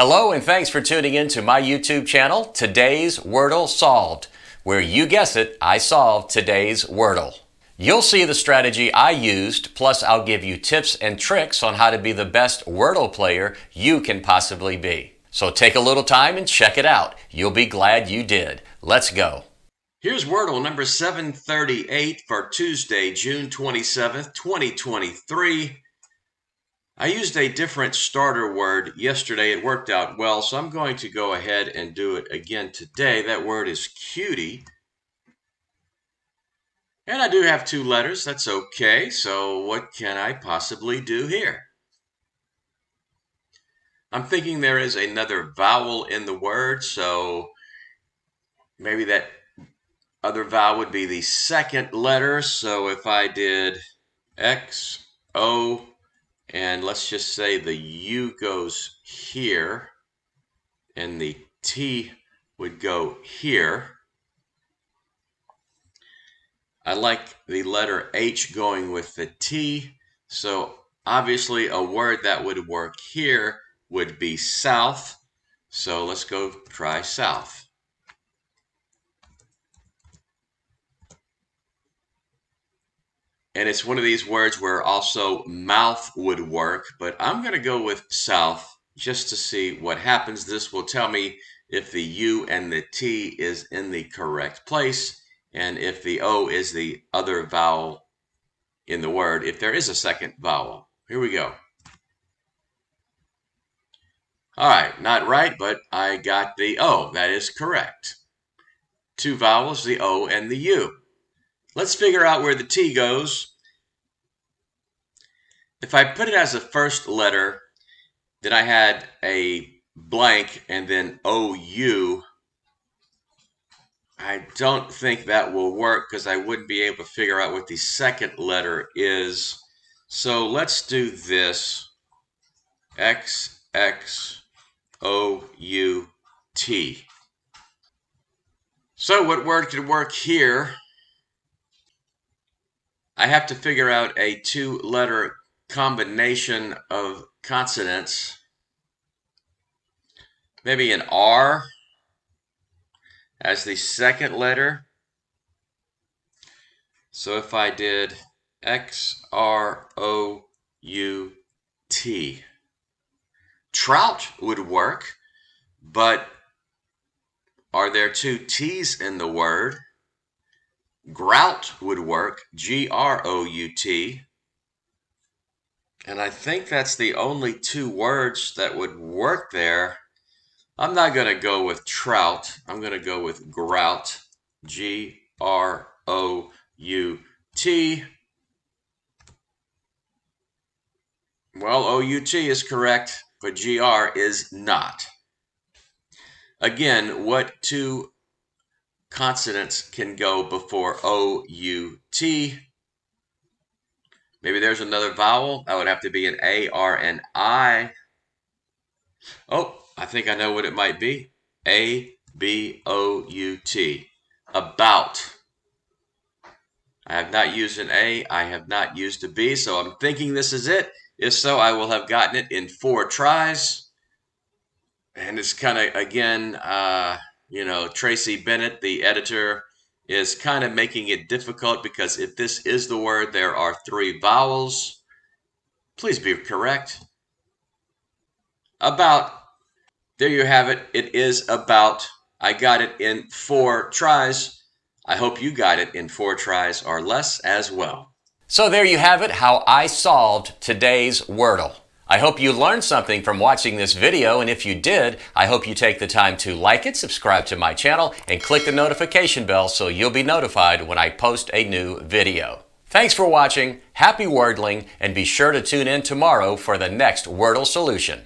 Hello and thanks for tuning in to my YouTube channel, Today's Wordle Solved, where you guess it, I solved today's Wordle. You'll see the strategy I used, plus I'll give you tips and tricks on how to be the best Wordle player you can possibly be. So take a little time and check it out. You'll be glad you did. Let's go. Here's Wordle number 738 for Tuesday, June 27th, 2023. I used a different starter word yesterday. It worked out well, so I'm going to go ahead and do it again today. That word is cutie. And I do have two letters. That's okay. So what can I possibly do here? I'm thinking there is another vowel in the word, so maybe that other vowel would be the second letter. So if I did X, O, and let's just say the U goes here and the T would go here. I like the letter H going with the T, so obviously a word that would work here would be south. So let's go try south. And it's one of these words where also mouth would work, but I'm going to go with south just to see what happens. This will tell me if the U and the T is in the correct place and if the O is the other vowel in the word, if there is a second vowel. Here we go. All right, not right, but I got the O. That is correct. Two vowels, the O and the U. Let's figure out where the T goes. If I put it as a first letter, then I had a blank and then OU. I don't think that will work because I wouldn't be able to figure out what the second letter is. So let's do this. XXOUT. So what word could work here? I have to figure out a two-letter combination of consonants. Maybe an R as the second letter. So if I did XROUT, trout would work, but are there two T's in the word? Grout would work, G-R-O-U-T. And I think that's the only two words that would work there. I'm not going to go with trout. I'm going to go with grout, G-R-O-U-T. Well, O-U-T is correct, but G-R is not. Again, what two consonants can go before O-U-T? Maybe there's another vowel. That would have to be an A, R, and I. Oh, I think I know what it might be. A-B-O-U-T. About. I have not used an A. I have not used a B, so I'm thinking this is it. If so, I will have gotten it in 4 tries. And it's kind of, again, Tracy Bennett, the editor, is kind of making it difficult because if this is the word, there are 3 vowels. Please be correct. About. There you have it. It is about. I got it in 4 tries. I hope you got it in 4 tries or less as well. So there you have it, how I solved today's Wordle. I hope you learned something from watching this video, and if you did, I hope you take the time to like it, subscribe to my channel, and click the notification bell so you'll be notified when I post a new video. Thanks for watching, happy wordling, and be sure to tune in tomorrow for the next Wordle solution.